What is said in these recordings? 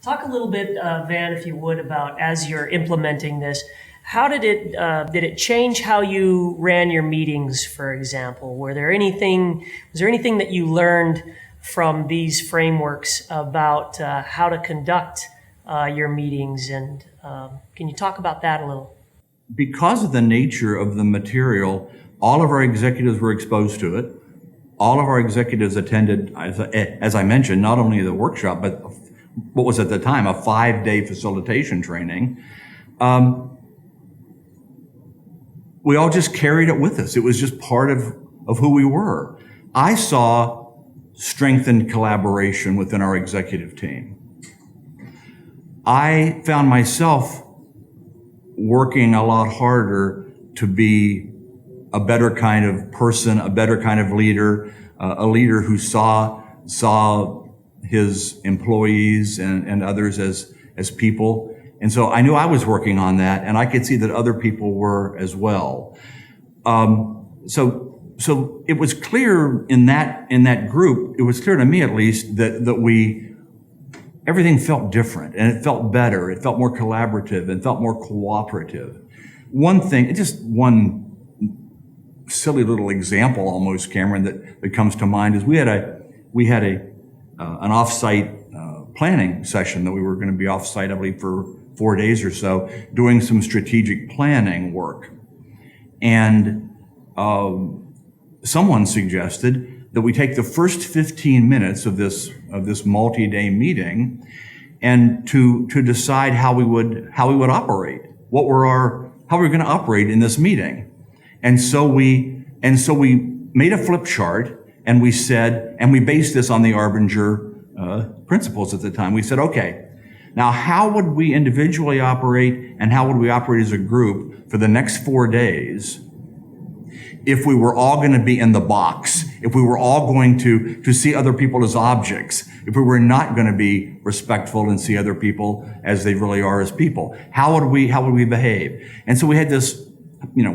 Talk a little bit, Van, if you would, about as you're implementing this, how did it change how you ran your meetings, for example? Was there anything that you learned from these frameworks about how to conduct your meetings? And can you talk about that a little? Because of the nature of the material, all of our executives were exposed to it. All of our executives attended, as I mentioned, not only the workshop, but what was at the time a 5-day facilitation training. We all just carried it with us. It was just part of who we were. I saw strengthened collaboration within our executive team. I found myself working a lot harder to be a better kind of person, a better kind of leader, a leader who saw his employees and others as people. And so I knew I was working on that, and I could see that other people were as well. So it was clear in that group, it was clear to me at least that everything felt different, and it felt better. It felt more collaborative and felt more cooperative. One thing, just one silly little example almost, Cameron, that comes to mind is we had an off-site planning session that we were going to be off-site, I believe, for 4 days or so, doing some strategic planning work. And someone suggested that we take the first 15 minutes of this multi-day meeting and to decide how we would operate. How we were going to operate in this meeting. And so we made a flip chart, and we said, and we based this on the Arbinger principles at the time. We said, okay, now how would we individually operate and how would we operate as a group for the next 4 days if we were all going to be in the box, if we were all going to see other people as objects, if we were not going to be respectful and see other people as they really are as people? How would we behave? And so we had this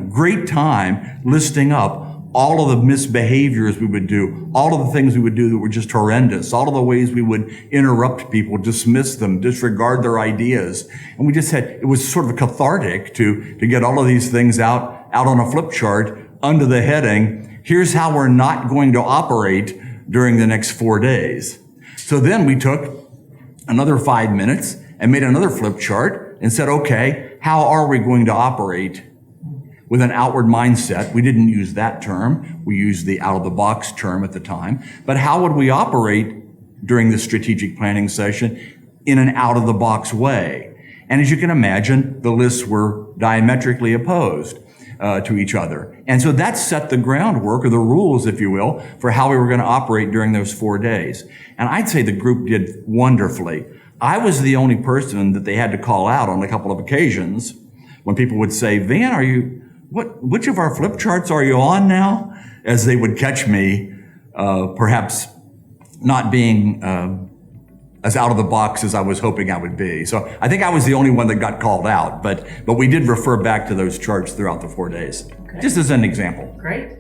great time listing up all of the misbehaviors we would do, all of the things we would do that were just horrendous, all of the ways we would interrupt people, dismiss them, disregard their ideas. And it was sort of cathartic to get all of these things out on a flip chart under the heading, here's how we're not going to operate during the next 4 days. So then we took another 5 minutes and made another flip chart and said, okay, how are we going to operate with an outward mindset? We didn't use that term. We used the out-of-the-box term at the time. But how would we operate during the strategic planning session in an out-of-the-box way? And as you can imagine, the lists were diametrically opposed to each other. And so that set the groundwork, or the rules, if you will, for how we were going to operate during those 4 days. And I'd say the group did wonderfully. I was the only person that they had to call out on a couple of occasions when people would say, Van, which of our flip charts are you on now? As they would catch me, perhaps not being as out of the box as I was hoping I would be. So I think I was the only one that got called out, but we did refer back to those charts throughout the 4 days, just as an example. Great.